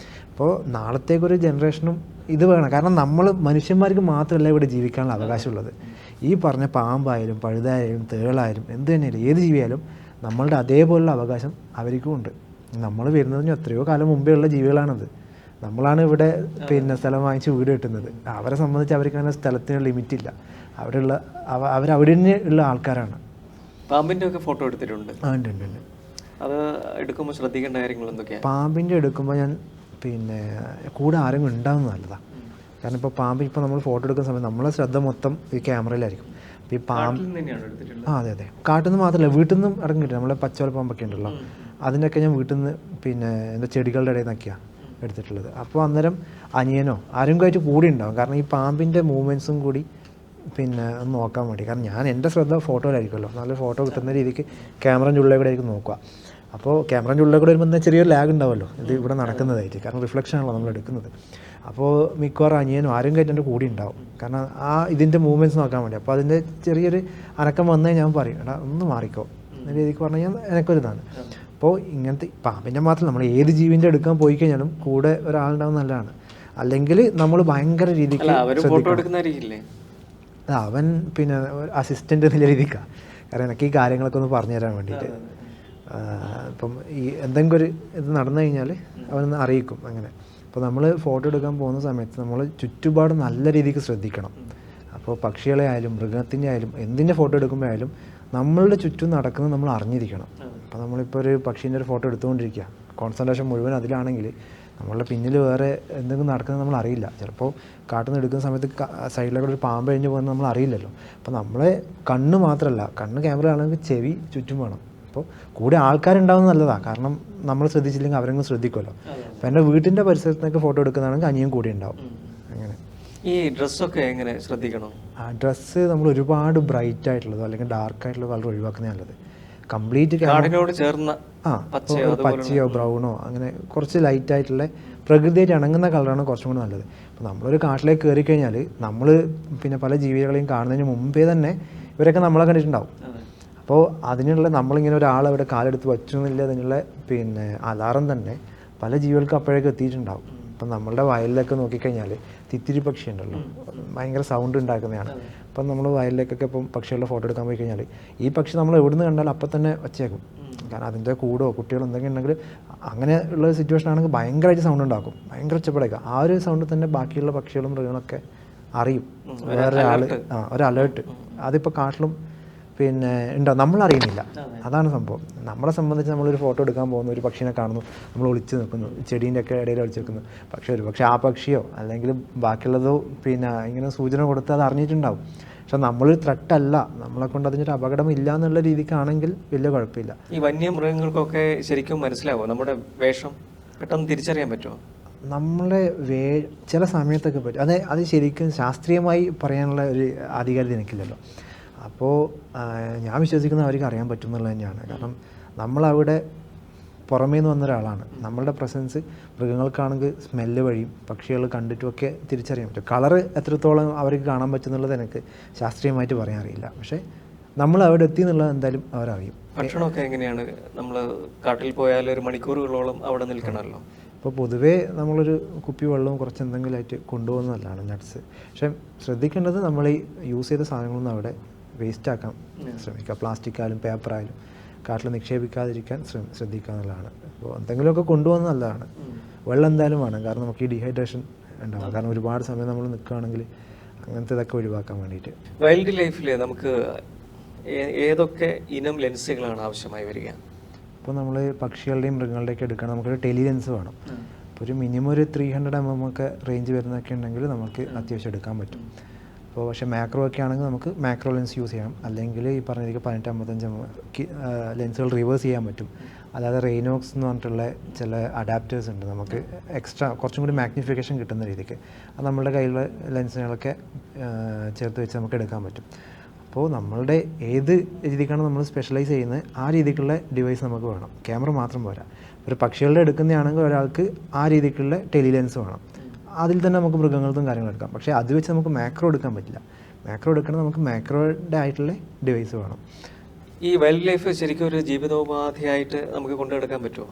അപ്പോൾ നാളത്തേക്കൊരു ജനറേഷനും ഇത് വേണം. കാരണം നമ്മൾ മനുഷ്യന്മാർക്ക് മാത്രമല്ല ഇവിടെ ജീവിക്കാനുള്ള അവകാശമുള്ളത്. ഈ പറഞ്ഞ പാമ്പായാലും പഴുതായാലും തേളായാലും എന്ത് തന്നെയായാലും ഏത് ജീവിയായാലും നമ്മളുടെ അതേപോലുള്ള അവകാശം അവർക്കും ഉണ്ട്. നമ്മൾ വരുന്നതിന് എത്രയോ കാലം മുമ്പേ ഉള്ള ജീവികളാണത്. നമ്മളാണ് ഇവിടെ സ്ഥലം വാങ്ങിച്ച് വീട് കെട്ടുന്നത്. അവരെ സംബന്ധിച്ച് അവർക്ക് അങ്ങനെ സ്ഥലത്തിന് ലിമിറ്റില്ല. അവിടെയുള്ള അവരവിടെ തന്നെ ഉള്ള ആൾക്കാരാണ്. പാമ്പിൻ്റെ ഒക്കെ ഫോട്ടോ എടുത്തിട്ടുണ്ട്. ഉണ്ട് ഉണ്ട് ഉണ്ട്. അത് എടുക്കുമ്പോൾ ശ്രദ്ധിക്കേണ്ട കാര്യങ്ങൾ എന്തൊക്കെയാണ്? പാമ്പിൻ്റെ എടുക്കുമ്പോൾ ഞാൻ കൂടെ ആരെങ്കിലും ഉണ്ടാവുന്നത് നല്ലതാണ്. കാരണം ഇപ്പോൾ പാമ്പ് ഇപ്പോൾ നമ്മൾ ഫോട്ടോ എടുക്കുന്ന സമയത്ത് നമ്മളെ ശ്രദ്ധ മൊത്തം ഈ ക്യാമറയിലായിരിക്കും. അപ്പോൾ ഈ പാമ്പ് അതെ അതെ, കാട്ടിൽ നിന്ന് മാത്രമല്ല വീട്ടിൽ നിന്നും ഇറങ്ങിയിട്ട് നമ്മളെ പച്ചവല പാമ്പൊക്കെ ഉണ്ടല്ലോ, അതിനൊക്കെ ഞാൻ വീട്ടിൽ നിന്ന് എന്താ ചെടികളുടെ ഇടയിൽ നിന്നൊക്കെയാണ് എടുത്തിട്ടുള്ളത്. അപ്പോൾ അന്നേരം അനിയനോ ആരെങ്കിലും കൂടി ഉണ്ടാവും. കാരണം ഈ പാമ്പിൻ്റെ മൂവ്മെൻറ്റ്സും കൂടി ഒന്ന് നോക്കാൻ വേണ്ടി. കാരണം ഞാൻ എൻ്റെ ശ്രദ്ധ ഫോട്ടോയിലായിരിക്കുമല്ലോ, നല്ല ഫോട്ടോ കിട്ടുന്ന രീതിക്ക് ക്യാമറൻ്റെ ഉള്ളിൽ കൂടെ ആയിരിക്കും നോക്കുക. അപ്പോൾ ക്യാമറൻ്റെ ഉള്ളിൽ കൂടെ വരുമ്പോൾ ചെറിയൊരു ലാഗ് ഉണ്ടാവുമല്ലോ ഇത് ഇവിടെ നടക്കുന്നതായിട്ട്. കാരണം റിഫ്ലക്ഷൻ ആണല്ലോ നമ്മൾ എടുക്കുന്നത്. അപ്പോൾ മിക്കവാറും അനിയനും ആരെങ്കിലും എൻ്റെ കൂടി ഉണ്ടാവും. കാരണം ഇതിൻ്റെ മൂവ്മെൻറ്റ്സ് നോക്കാൻ വേണ്ടി. അപ്പോൾ അതിൻ്റെ ചെറിയൊരു അനക്കം വന്നേ ഞാൻ പറയും, എടാ ഒന്ന് മാറിക്കോ എന്ന രീതിക്ക് പറഞ്ഞു കഴിഞ്ഞാൽ എനിക്കൊരിതാണ്. അപ്പോൾ ഇങ്ങനത്തെ പാമ്പിൻ്റെ മാത്രം നമ്മൾ ഏത് ജീവിൻ്റെ എടുക്കാൻ പോയി കഴിഞ്ഞാലും കൂടെ ഒരാളുണ്ടാവും നല്ലതാണ്. അല്ലെങ്കിൽ നമ്മൾ ഭയങ്കര രീതിക്ക് അവൻ അസിസ്റ്റൻ്റ് എന്നുള്ള രീതിക്കാണ്. കാരണം എനിക്ക് ഈ കാര്യങ്ങളൊക്കെ ഒന്ന് പറഞ്ഞു തരാൻ വേണ്ടിയിട്ട്. ഇപ്പം ഈ എന്തെങ്കിലും ഒരു ഇത് നടന്നു കഴിഞ്ഞാൽ അവനൊന്ന് അറിയിക്കും അങ്ങനെ. അപ്പോൾ നമ്മൾ ഫോട്ടോ എടുക്കാൻ പോകുന്ന സമയത്ത് നമ്മൾ ചുറ്റുപാട് നല്ല രീതിക്ക് ശ്രദ്ധിക്കണം. അപ്പോൾ പക്ഷികളെ ആയാലും മൃഗത്തിൻ്റെ ആയാലും എന്തിൻ്റെ ഫോട്ടോ എടുക്കുമ്പോഴായാലും നമ്മളുടെ ചുറ്റും നടക്കുന്നത് നമ്മൾ അറിഞ്ഞിരിക്കണം. അപ്പോൾ നമ്മളിപ്പോൾ ഒരു പക്ഷീൻ്റെ ഒരു ഫോട്ടോ എടുത്തുകൊണ്ടിരിക്കുക, കോൺസെൻട്രേഷൻ മുഴുവൻ അതിലാണെങ്കിൽ നമ്മളുടെ പിന്നിൽ വേറെ എന്തെങ്കിലും നടക്കുന്നത് നമ്മൾ അറിയില്ല. ചിലപ്പോൾ കാട്ടിൽ നിന്ന് എടുക്കുന്ന സമയത്ത് സൈഡിലൊക്കെ ഒരു പാമ്പ് കഴിഞ്ഞ് പോകുന്നത് നമ്മൾ അറിയില്ലല്ലോ. അപ്പോൾ നമ്മളെ കണ്ണ് മാത്രമല്ല, കണ്ണ് ക്യാമറ ആണെങ്കിൽ ചെവി ചുറ്റും വേണം. അപ്പോൾ കൂടെ ആൾക്കാരുണ്ടാവുന്നത് നല്ലതാണ്. കാരണം നമ്മൾ ശ്രദ്ധിച്ചില്ലെങ്കിൽ അവരെങ്കിലും ശ്രദ്ധിക്കുമല്ലോ. അപ്പോൾ എൻ്റെ വീട്ടിൻ്റെ പരിസരത്തൊക്കെ ഫോട്ടോ എടുക്കുന്നതാണെങ്കിൽ അനിയൻ കൂടി ഉണ്ടാവും. അങ്ങനെ ഈ ഡ്രസ്സൊക്കെ എങ്ങനെ ശ്രദ്ധിക്കണം? ഡ്രസ്സ് നമ്മൾ ഒരുപാട് ബ്രൈറ്റ് ആയിട്ടുള്ളതോ അല്ലെങ്കിൽ ഡാർക്ക് ആയിട്ടുള്ള കളർ ഒഴിവാക്കുന്നത് നല്ലത്. കംപ്ലീറ്റ് ചേർന്ന പച്ചയോ ബ്രൗണോ അങ്ങനെ കുറച്ച് ലൈറ്റ് ആയിട്ടുള്ള പ്രകൃതിയായിട്ട് ഇണങ്ങുന്ന കളറാണ് കുറച്ചും കൂടി നല്ലത്. അപ്പോൾ നമ്മളൊരു കാട്ടിലേക്ക് കയറി കഴിഞ്ഞാൽ നമ്മൾ പല ജീവികളെയും കാണുന്നതിന് മുമ്പേ തന്നെ ഇവരൊക്കെ നമ്മളെ കണ്ടിട്ടുണ്ടാവും. അപ്പോൾ അതിനുള്ള നമ്മളിങ്ങനെ ഒരാളവിടെ കാലെടുത്ത് വച്ചു എന്നില്ല, അതിനുള്ള അലാറം തന്നെ പല ജീവികൾക്കും അപ്പോഴേക്കും എത്തിയിട്ടുണ്ടാവും. ഇപ്പം നമ്മളുടെ വയലിലൊക്കെ നോക്കിക്കഴിഞ്ഞാൽ തിത്തിരി പക്ഷി ഉണ്ടല്ലോ, ഭയങ്കര സൗണ്ട് ഉണ്ടാക്കുന്നതാണ്. അപ്പം നമ്മൾ വയലിലേക്കൊക്കെ ഇപ്പം പക്ഷികളുടെ ഫോട്ടോ എടുക്കാൻ പോയി കഴിഞ്ഞാൽ ഈ പക്ഷി നമ്മൾ എവിടുന്ന് കണ്ടാൽ അപ്പം തന്നെ വച്ചേക്കും. കാരണം അതിൻ്റെ കൂടോ കുട്ടികളോ എന്തെങ്കിലും ഉണ്ടെങ്കിൽ അങ്ങനെ ഉള്ള സിറ്റുവേഷൻ ആണെങ്കിൽ ഭയങ്കരമായിട്ട് സൗണ്ട് ഉണ്ടാക്കും, ഭയങ്കര ഒച്ചപ്പെടുക. ആ ഒരു സൗണ്ട് തന്നെ ബാക്കിയുള്ള പക്ഷികളും മൃഗങ്ങളൊക്കെ അറിയും. വേറെ ഒരു അലേർട്ട് അതിപ്പോൾ കാട്ടിലും ഉണ്ടോ നമ്മൾ അറിയുന്നില്ല. അതാണ് സംഭവം. നമ്മളെ സംബന്ധിച്ച് നമ്മളൊരു ഫോട്ടോ എടുക്കാൻ പോകുന്നു, ഒരു പക്ഷീനെ കാണുന്നു, നമ്മൾ ഒളിച്ച് നിൽക്കുന്നു, ചെടീൻ്റെ ഒക്കെ ഇടയിൽ ഒളിച്ച് നിൽക്കുന്നു. പക്ഷേ ആ പക്ഷിയോ അല്ലെങ്കിൽ ബാക്കിയുള്ളതോ ഇങ്ങനെ സൂചന കൊടുത്ത് അത് അറിഞ്ഞിട്ടുണ്ടാവും. പക്ഷെ നമ്മളൊരു ത്രട്ടല്ല, നമ്മളെ കൊണ്ട് അതിനൊരു അപകടം ഇല്ല എന്നുള്ള രീതിക്കാണെങ്കിൽ വലിയ കുഴപ്പമില്ല. ഈ വന്യമൃഗങ്ങൾക്കൊക്കെ ശരിക്കും മനസ്സിലാവോ നമ്മുടെ വേഷം? പെട്ടെന്ന് തിരിച്ചറിയാൻ പറ്റുമോ? നമ്മളെ ചില സമയത്തൊക്കെ പറ്റും. അത് ശരിക്കും ശാസ്ത്രീയമായി പറയാനുള്ള ഒരു ആധികാരികത എനിക്കില്ലല്ലോ. അപ്പോൾ ഞാൻ വിശ്വസിക്കുന്ന അവർക്ക് അറിയാൻ പറ്റും എന്നുള്ളത് തന്നെയാണ്. കാരണം നമ്മളവിടെ പുറമേ നിന്ന് വന്ന ഒരാളാണ്. നമ്മളുടെ പ്രസൻസ് മൃഗങ്ങൾക്കാണെങ്കിൽ സ്മെല്ല് വഴിയും പക്ഷികൾ കണ്ടിട്ടുമൊക്കെ തിരിച്ചറിയാൻ പറ്റും. കളറ് എത്രത്തോളം അവർക്ക് കാണാൻ പറ്റുന്നുള്ളത് എനിക്ക് ശാസ്ത്രീയമായിട്ട് പറയാൻ അറിയില്ല. പക്ഷേ നമ്മൾ അവിടെ എത്തി എന്നുള്ളത് എന്തായാലും അവരറിയും. ഭക്ഷണമൊക്കെ എങ്ങനെയാണ്? നമ്മൾ കാട്ടിൽ പോയാൽ ഒരു മണിക്കൂറുകളോളം അവിടെ നിൽക്കണമല്ലോ. അപ്പോൾ പൊതുവേ നമ്മളൊരു കുപ്പി വെള്ളവും കുറച്ച് എന്തെങ്കിലുമായിട്ട് കൊണ്ടുപോകുന്നതല്ലാണ് നട്ട്സ്. പക്ഷേ ശ്രദ്ധിക്കേണ്ടത് നമ്മൾ ഈ യൂസ് ചെയ്ത സാധനങ്ങളൊന്നും അവിടെ വേസ്റ്റ് ആക്കാൻ ശ്രമിക്കുക. പ്ലാസ്റ്റിക് ആയാലും പേപ്പറായാലും കാട്ടിൽ നിക്ഷേപിക്കാതിരിക്കാൻ ശ്രദ്ധിക്കുക എന്നുള്ളതാണ്. അപ്പോൾ എന്തെങ്കിലുമൊക്കെ കൊണ്ടുപോകുന്നത് നല്ലതാണ്. വെള്ളം എന്തായാലും വേണം. കാരണം നമുക്ക് ഈ ഡീഹൈഡ്രേഷൻ ഉണ്ടാവും. കാരണം ഒരുപാട് സമയം നമ്മൾ നിൽക്കുകയാണെങ്കിൽ അങ്ങനത്തെ ഇതൊക്കെ ഒഴിവാക്കാൻ വേണ്ടിയിട്ട്. വൈൽഡ് ലൈഫിൽ നമുക്ക് ഏതൊക്കെ ഇനം ലെൻസുകളാണ് ആവശ്യമായി വരിക? ഇപ്പോൾ നമ്മൾ പക്ഷികളുടെയും മൃഗങ്ങളുടെയൊക്കെ എടുക്കണം, നമുക്കൊരു ടെലി ലെൻസ് വേണം. അപ്പോൾ ഒരു മിനിമം ഒരു 300 mm ഒക്കെ റേഞ്ച് വരുന്നതൊക്കെ ഉണ്ടെങ്കിൽ നമുക്ക് അത്യാവശ്യം എടുക്കാൻ പറ്റും. അപ്പോൾ പക്ഷേ മാക്രോ ഒക്കെ ആണെങ്കിൽ നമുക്ക് മാക്രോ ലെൻസ് യൂസ് ചെയ്യാം. അല്ലെങ്കിൽ ഈ പറഞ്ഞിരിക്കുക 18-55 ലെൻസുകൾ റിവേഴ്സ് ചെയ്യാൻ പറ്റും. അല്ലാതെ റെയ്നോക്സ് എന്ന് പറഞ്ഞിട്ടുള്ള ചില അഡാപ്റ്റേഴ്സ് ഉണ്ട്, നമുക്ക് എക്സ്ട്രാ കുറച്ചും കൂടി മാഗ്നിഫിക്കേഷൻ കിട്ടുന്ന രീതിക്ക്. അത് നമ്മുടെ കയ്യിലുള്ള ലെൻസുകളൊക്കെ ചേർത്ത് വെച്ച് നമുക്ക് എടുക്കാൻ പറ്റും. അപ്പോൾ നമ്മളുടെ ഏത് രീതിക്കാണ് നമ്മൾ സ്പെഷ്യലൈസ് ചെയ്യുന്നത് ആ രീതിക്കുള്ള ഡിവൈസ് നമുക്ക് വേണം. ക്യാമറ മാത്രം പോരാ. ഒരു പക്ഷികളുടെ എടുക്കുന്നതാണെങ്കിൽ ഒരാൾക്ക് ആ രീതിക്കുള്ള ടെലി ലെൻസ് വേണം. അതിൽ തന്നെ നമുക്ക് മൃഗങ്ങൾക്കും കാര്യങ്ങൾ എടുക്കാം. പക്ഷേ അത് വെച്ച് നമുക്ക് മാക്രോ എടുക്കാൻ പറ്റില്ല. മാക്രോ എടുക്കണം, നമുക്ക് മാക്രോയുടെ ആയിട്ടുള്ള ഡിവൈസ് വേണം. ഈ വൈൽഡ് ലൈഫ് ശരിക്കും ഒരു ജീവിതോപാധിയായിട്ട് നമുക്ക് കൊണ്ടുനടക്കാൻ പറ്റുമോ?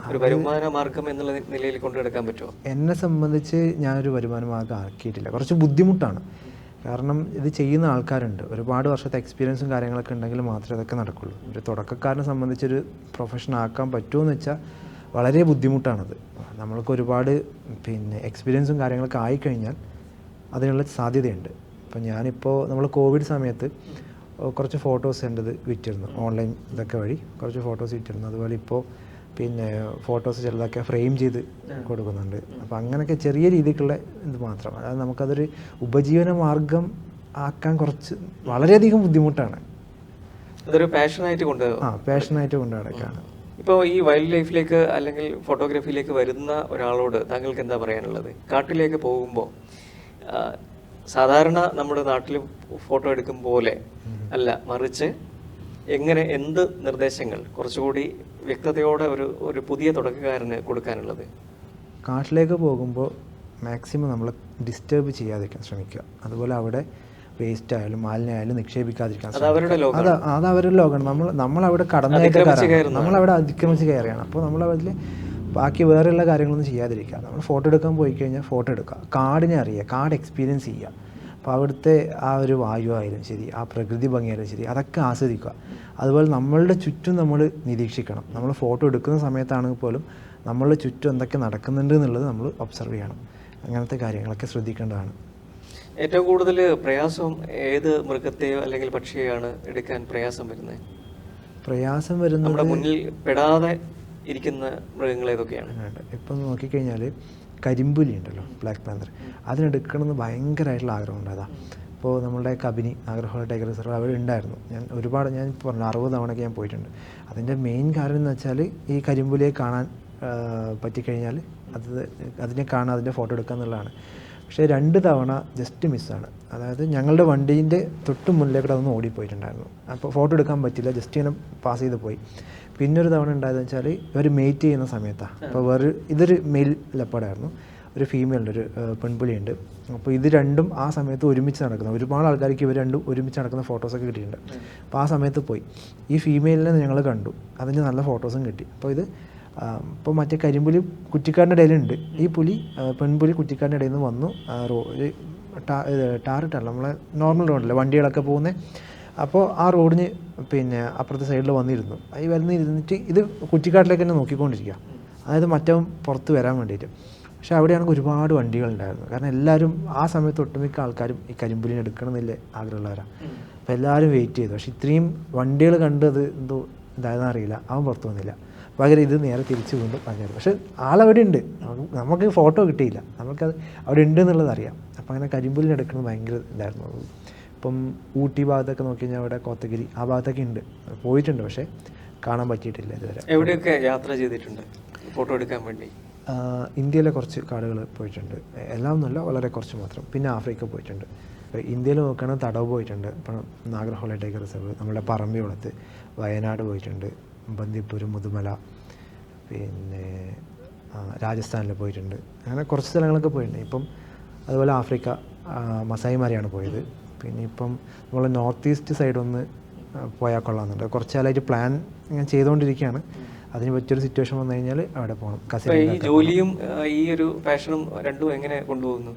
ഒരു വരുമാന മാർഗം എന്നുള്ള നിലയിൽ കൊണ്ടുനടക്കാൻ പറ്റുമോ? എന്നെ സംബന്ധിച്ച് ഞാനൊരു വരുമാന മാർഗ്ഗം ആക്കിയിട്ടില്ല. കുറച്ച് ബുദ്ധിമുട്ടാണ്. കാരണം ഇത് ചെയ്യുന്ന ആൾക്കാരുണ്ട്, ഒരുപാട് വർഷത്തെ എക്സ്പീരിയൻസും കാര്യങ്ങളൊക്കെ ഉണ്ടെങ്കിൽ മാത്രമേ അതൊക്കെ നടക്കുള്ളൂ. ഒരു തുടക്കക്കാരനെ സംബന്ധിച്ചൊരു പ്രൊഫഷൻ ആക്കാൻ പറ്റുമോ വെച്ചാൽ വളരെ ബുദ്ധിമുട്ടാണത്. നമ്മൾക്ക് ഒരുപാട് എക്സ്പീരിയൻസും കാര്യങ്ങളൊക്കെ ആയിക്കഴിഞ്ഞാൽ അതിനുള്ള സാധ്യതയുണ്ട്. ഇപ്പം ഞാനിപ്പോൾ നമ്മൾ കോവിഡ് സമയത്ത് കുറച്ച് ഫോട്ടോസ് എൻ്റെത് വിറ്റിരുന്നു, ഓൺലൈൻ ഇതൊക്കെ വഴി കുറച്ച് ഫോട്ടോസ് വിറ്റിരുന്നു. അതുപോലെ ഇപ്പോൾ ഫോട്ടോസ് ചിലതൊക്കെ ഫ്രെയിം ചെയ്ത് കൊടുക്കുന്നുണ്ട്. അപ്പോൾ അങ്ങനെയൊക്കെ ചെറിയ രീതിക്കുള്ള ഇത് മാത്രം. അതായത് നമുക്കതൊരു ഉപജീവന മാർഗം ആക്കാൻ കുറച്ച് വളരെയധികം ബുദ്ധിമുട്ടാണ്. അതൊരു പാഷനായിട്ട് പാഷനായിട്ട് കൊണ്ട് നടക്കുകയാണ്. ഇപ്പോൾ ഈ വൈൽഡ് ലൈഫിലേക്ക് അല്ലെങ്കിൽ ഫോട്ടോഗ്രാഫിയിലേക്ക് വരുന്ന ഒരാളോട് താങ്കൾക്ക് എന്താ പറയാനുള്ളത്? കാട്ടിലേക്ക് പോകുമ്പോൾ സാധാരണ നമ്മുടെ നാട്ടിൽ ഫോട്ടോ എടുക്കും പോലെ അല്ല, മറിച്ച് എന്ത് നിർദ്ദേശങ്ങൾ കുറച്ചുകൂടി വ്യക്തതയോടെ ഒരു പുതിയ തുടക്കക്കാരന് കൊടുക്കാനുള്ളത്? കാട്ടിലേക്ക് പോകുമ്പോൾ മാക്സിമം നമ്മൾ ഡിസ്റ്റർബ് ചെയ്യാതിരിക്കാൻ ശ്രമിക്കുക. അതുപോലെ അവിടെ വേസ്റ്റ് ആയാലും മാലിന്യമായാലും നിക്ഷേപിക്കാതിരിക്കാൻ അത് അവരുടെ ലോകമാണ്. നമ്മളവിടെ നമ്മളവിടെ അതിക്രമിച്ച് കയറിയാണ്. അപ്പോൾ നമ്മളതിൽ ബാക്കി വേറെയുള്ള കാര്യങ്ങളൊന്നും ചെയ്യാതിരിക്കുക. നമ്മൾ ഫോട്ടോ എടുക്കാൻ പോയി കഴിഞ്ഞാൽ ഫോട്ടോ എടുക്കുക, കാടിനെ അറിയുക, കാട് എക്സ്പീരിയൻസ് ചെയ്യുക. അപ്പോൾ അവിടുത്തെ ആ ഒരു വായു ആയാലും ശരി, ആ പ്രകൃതി ഭംഗിയായാലും ശരി, അതൊക്കെ ആസ്വദിക്കുക. അതുപോലെ നമ്മളുടെ ചുറ്റും നമ്മൾ നിരീക്ഷിക്കണം. നമ്മൾ ഫോട്ടോ എടുക്കുന്ന സമയത്താണെങ്കിൽ പോലും നമ്മളുടെ ചുറ്റും എന്തൊക്കെ നടക്കുന്നുണ്ട് എന്നുള്ളത് നമ്മൾ ഒബ്സർവ് ചെയ്യണം. അങ്ങനത്തെ കാര്യങ്ങളൊക്കെ ശ്രദ്ധിക്കേണ്ടതാണ്. ഏറ്റവും കൂടുതൽ പ്രയാസം ഏത് മൃഗത്തെയോ അല്ലെങ്കിൽ പക്ഷിയെയാണ് എടുക്കാൻ പ്രയാസം വരുന്നത്? പ്രയാസം വരുന്നത് നമ്മുടെ മുന്നിൽ പെടാതെ ഇരിക്കുന്ന മൃഗങ്ങൾ ഏതൊക്കെയാണ്? ഇപ്പം നോക്കിക്കഴിഞ്ഞാൽ കരിമ്പുലി ഉണ്ടല്ലോ, ബ്ലാക്ക് പാന്തർ, അതിനെടുക്കണമെന്ന് ഭയങ്കരമായിട്ടുള്ള ആഗ്രഹം ഉണ്ടായതാണ്. ഇപ്പോൾ നമ്മളുടെ കബിനി നാഗർഹോള ടൈഗർ റിസർവ് അവിടെ ഉണ്ടായിരുന്നു. ഞാൻ പറഞ്ഞു 60 തവണയൊക്കെ ഞാൻ പോയിട്ടുണ്ട്. അതിൻ്റെ മെയിൻ കാരണം എന്ന് വെച്ചാൽ ഈ കരിമ്പുലിയെ കാണാൻ പറ്റിക്കഴിഞ്ഞാൽ അതിനെ കാണാൻ, അതിൻ്റെ ഫോട്ടോ എടുക്കുക എന്നുള്ളതാണ്. പക്ഷേ 2 തവണ ജസ്റ്റ് മിസ്സാണ്. അതായത് ഞങ്ങളുടെ വണ്ടീൻ്റെ തൊട്ട് മുന്നിലേക്കൂടെ അതൊന്ന് ഓടിപ്പോയിട്ടുണ്ടായിരുന്നു. അപ്പോൾ ഫോട്ടോ എടുക്കാൻ പറ്റില്ല, ജസ്റ്റ് ഇങ്ങനെ പാസ് ചെയ്ത് പോയി. പിന്നൊരു തവണ ഉണ്ടായതെന്ന് വെച്ചാൽ ഇവർ മേറ്റ് ചെയ്യുന്ന സമയത്താണ്. അപ്പോൾ ഇതൊരു മെയിൽ ലെപ്പേർഡായിരുന്നു, ഒരു ഫീമെയിലുണ്ട്, ഒരു പെൺപുലിയുണ്ട്. അപ്പോൾ ഇത് രണ്ടും ആ സമയത്ത് ഒരുമിച്ച് നടക്കുന്ന, ഒരുപാട് ആൾക്കാർക്ക് ഇവർ രണ്ടും ഒരുമിച്ച് നടക്കുന്ന ഫോട്ടോസൊക്കെ കിട്ടിയിട്ടുണ്ട്. അപ്പോൾ ആ സമയത്ത് പോയി ഈ ഫീമെയിലിനെ ഞങ്ങൾ കണ്ടു, അതിന് നല്ല ഫോട്ടോസും കിട്ടി. അപ്പോൾ ഇപ്പോൾ മറ്റേ കരിമ്പുലി കുറ്റിക്കാടിൻ്റെ ഇടയിലുണ്ട്, ഈ പെൺപുലി കുറ്റിക്കാടിൻ്റെ ഇടയിൽ നിന്ന് വന്നു ടാറിട്ടല്ല, നമ്മളെ നോർമൽ റോഡല്ലേ വണ്ടികളൊക്കെ പോകുന്നത്. അപ്പോൾ ആ റോഡിന് അപ്പുറത്തെ സൈഡിൽ വന്നിരുന്നു. ഈ ഇരുന്നിട്ട് ഇത് കുറ്റിക്കാട്ടിലേക്ക് തന്നെ നോക്കിക്കൊണ്ടിരിക്കുക, അതായത് മറ്റവൻ പുറത്ത് വരാൻ വേണ്ടിയിട്ട്. പക്ഷേ അവിടെയാണെങ്കിൽ ഒരുപാട് വണ്ടികളുണ്ടായിരുന്നു. കാരണം എല്ലാവരും ആ സമയത്ത് ഒട്ടുമിക്ക ആൾക്കാരും ഈ കരിമ്പുലിനെ എടുക്കണമെന്നില്ല ആഗ്രഹമുള്ളവരാണ്. അപ്പോൾ എല്ലാവരും വെയിറ്റ് ചെയ്തു. പക്ഷേ ഇത്രയും വണ്ടികൾ കണ്ടത് എന്തോ ഇതായെന്ന് അറിയില്ല, അവൻ പുറത്ത് വന്നില്ല. പകരം ഇത് നേരെ തിരിച്ചു കൊണ്ട് പറഞ്ഞത്. പക്ഷേ ആളവിടെ ഉണ്ട്, നമുക്ക് ഫോട്ടോ കിട്ടിയില്ല, നമുക്കത് അവിടെ ഉണ്ട് എന്നുള്ളത് അറിയാം. അപ്പോൾ അങ്ങനെ കരിമ്പുലിനെ എടുക്കുന്നത് ഭയങ്കര ഇതായിരുന്നു. ഇപ്പം ഊട്ടി ഭാഗത്തൊക്കെ നോക്കി കഴിഞ്ഞാൽ അവിടെ കോത്തഗിരി ആ ഭാഗത്തൊക്കെ ഉണ്ട്, പോയിട്ടുണ്ട്, പക്ഷേ കാണാൻ പറ്റിയിട്ടില്ല ഇതുവരെ. എവിടെയൊക്കെ യാത്ര ചെയ്തിട്ടുണ്ട് ഫോട്ടോ എടുക്കാൻ വേണ്ടി? ഇന്ത്യയിലെ കുറച്ച് കാടുകൾ പോയിട്ടുണ്ട്, എല്ലാം ഒന്നുമില്ല, വളരെ കുറച്ച് മാത്രം. പിന്നെ ആഫ്രിക്ക പോയിട്ടുണ്ട്. ഇന്ത്യയിൽ നോക്കുകയാണെങ്കിൽ തടവ് പോയിട്ടുണ്ട്, ഇപ്പം നാഗർഹോള ടൈഗർ റിസർവ്, നമ്മുടെ പറമ്പിക്കുളത്ത്, വയനാട് പോയിട്ടുണ്ട്, ബന്ദിപ്പൂർ, മുതുമല, പിന്നെ രാജസ്ഥാനിൽ പോയിട്ടുണ്ട്. അങ്ങനെ കുറച്ച് സ്ഥലങ്ങളൊക്കെ പോയിട്ടുണ്ട്. ഇപ്പം അതുപോലെ ആഫ്രിക്ക മസായി മലയാണ് പോയത്. പിന്നെ ഇപ്പം നമ്മൾ നോർത്ത് ഈസ്റ്റ് സൈഡൊന്ന് പോയാൽ കൊള്ളാമെന്നുണ്ട്. കുറച്ച് കാലമായിട്ട് പ്ലാൻ ഞാൻ ചെയ്തുകൊണ്ടിരിക്കുകയാണ്. അതിന് പറ്റിയൊരു സിറ്റുവേഷൻ വന്നു കഴിഞ്ഞാൽ അവിടെ പോകണം. ഈ ജോലിയും ഈ ഒരു പാഷനും രണ്ടും എങ്ങനെ കൊണ്ടുപോകുന്നു?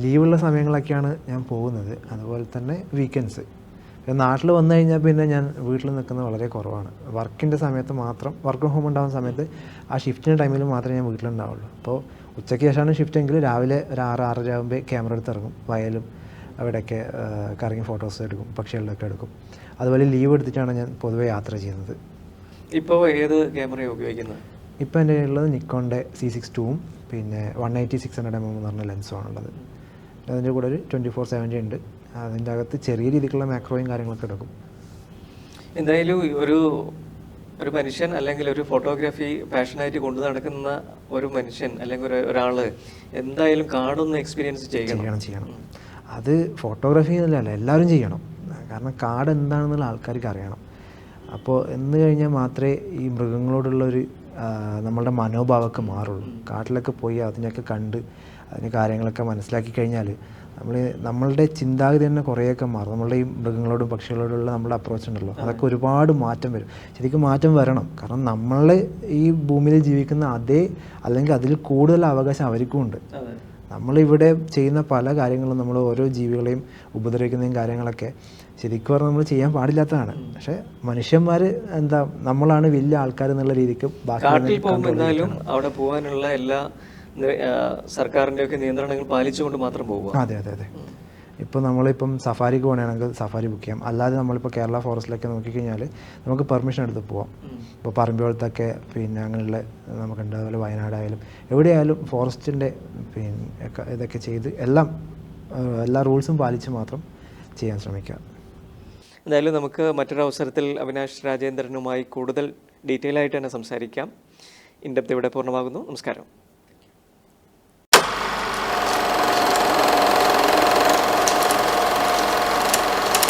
ലീവുള്ള സമയങ്ങളൊക്കെയാണ് ഞാൻ പോകുന്നത്, അതുപോലെ തന്നെ വീക്കെൻഡ്സ്. നാട്ടിൽ വന്നു കഴിഞ്ഞാൽ പിന്നെ ഞാൻ വീട്ടിൽ നിൽക്കുന്നത് വളരെ കുറവാണ്. വർക്കിൻ്റെ സമയത്ത് മാത്രം, വർക്ക് ഫ്രം ഹോം ഉണ്ടാകുന്ന സമയത്ത് ആ ഷിഫ്റ്റിൻ്റെ ടൈമിൽ മാത്രമേ ഞാൻ വീട്ടിലുണ്ടാവുള്ളൂ. അപ്പോൾ ഉച്ചയ്ക്ക് ശേഷമാണ് ഷിഫ്റ്റ് എങ്കിൽ രാവിലെ ഒരു 6-6:30 ആകുമ്പോൾ ക്യാമറ എടുത്ത് ഇറങ്ങും, വയലും അവിടെയൊക്കെ കറങ്ങി ഫോട്ടോസ് എടുക്കും, പക്ഷികളിലൊക്കെ എടുക്കും. അതുപോലെ ലീവ് എടുത്തിട്ടാണ് ഞാൻ പൊതുവെ യാത്ര ചെയ്യുന്നത്. ഇപ്പോൾ ഏത് ക്യാമറയാണ് ഉപയോഗിക്കുന്നത്? ഇപ്പോൾ എൻ്റെ ഉള്ളത് നിക്കോണിൻ്റെ C6-2ഉം പിന്നെ 180-600mm എന്ന് പറഞ്ഞ ലെൻസുമാണുള്ളത്. അതിൻ്റെ കൂടെ ഒരു 24-70 ഉണ്ട്. അതിൻ്റെ അകത്ത് ചെറിയ രീതിക്കുള്ള മാക്രോയും കാര്യങ്ങളൊക്കെ എടുക്കും. എന്തായാലും ഒരു മനുഷ്യൻ അല്ലെങ്കിൽ ഒരു ഫോട്ടോഗ്രാഫി പാഷനായിട്ട് കൊണ്ടു നടക്കുന്ന ഒരു മനുഷ്യൻ അല്ലെങ്കിൽ ഒരാൾ എന്തായാലും കാടൊന്ന് എക്സ്പീരിയൻസ് ചെയ്യണം. അത് ഫോട്ടോഗ്രാഫി എന്നല്ല, എല്ലാവരും ചെയ്യണം. കാരണം കാട് എന്താണെന്നുള്ള ആൾക്കാർക്ക് അറിയണം. അപ്പോൾ എന്ന് കഴിഞ്ഞാൽ മാത്രമേ ഈ മൃഗങ്ങളോടുള്ളൊരു നമ്മളുടെ മനോഭാവമൊക്കെ മാറുള്ളൂ. കാട്ടിലൊക്കെ പോയി അതിനൊക്കെ കണ്ട് അതിന് കാര്യങ്ങളൊക്കെ മനസ്സിലാക്കി കഴിഞ്ഞാൽ നമ്മളുടെ ചിന്താഗതി തന്നെ കുറേയൊക്കെ മാറും. നമ്മളുടെ ഈ മൃഗങ്ങളോടും പക്ഷികളോടുള്ള നമ്മുടെ അപ്രോച്ച് ഉണ്ടല്ലോ, അതൊക്കെ ഒരുപാട് മാറ്റം വരും. ശരിക്കും മാറ്റം വരണം. കാരണം നമ്മൾ ഈ ഭൂമിയിൽ ജീവിക്കുന്ന അതേ അല്ലെങ്കിൽ അതിൽ കൂടുതൽ അവകാശം അവർക്കും ഉണ്ട്. നമ്മളിവിടെ ചെയ്യുന്ന പല കാര്യങ്ങളും നമ്മൾ ഓരോ ജീവികളെയും ഉപദ്രവിക്കുന്നതും കാര്യങ്ങളൊക്കെ ശരിക്കും പറഞ്ഞാൽ നമ്മൾ ചെയ്യാൻ പാടില്ലാത്തതാണ്. പക്ഷേ മനുഷ്യന്മാർ നമ്മളാണ് വലിയ ആൾക്കാർ എന്നുള്ള രീതിക്ക് കാട്ടിൽ പോകുമ്പോൾ എന്തായാലും അവിടെ പോകാനുള്ള എല്ലാ സർക്കാരിൻ്റെ ഒക്കെ നിയന്ത്രണങ്ങൾ പാലിച്ചുകൊണ്ട് മാത്രം പോകുക. അതെ അതെ അതെ. ഇപ്പോൾ നമ്മളിപ്പം സഫാരിക്ക് പോകണമെങ്കിൽ സഫാരി ബുക്ക് ചെയ്യാം. അല്ലാതെ നമ്മളിപ്പോൾ കേരള ഫോറസ്റ്റിലൊക്കെ നോക്കിക്കഴിഞ്ഞാൽ നമുക്ക് പെർമിഷൻ എടുത്ത് പോവാം. ഇപ്പോൾ പറമ്പിക്കുളത്തൊക്കെ അങ്ങനെയുള്ള നമുക്കുണ്ട്. അതുപോലെ വയനാടായാലും എവിടെയായാലും ഫോറസ്റ്റിൻ്റെ ഇതൊക്കെ ചെയ്ത് എല്ലാ റൂൾസും പാലിച്ച് മാത്രം ചെയ്യാൻ ശ്രമിക്കുക. എന്തായാലും നമുക്ക് മറ്റൊരു അവസരത്തിൽ അവിനാഷ് രാജേന്ദ്രനുമായി കൂടുതൽ ഡീറ്റെയിൽ ആയിട്ട് തന്നെ സംസാരിക്കാം. ഇൻഡെപ്ത് ഇവിടെ പൂർണ്ണമാകുന്നു. നമസ്കാരം.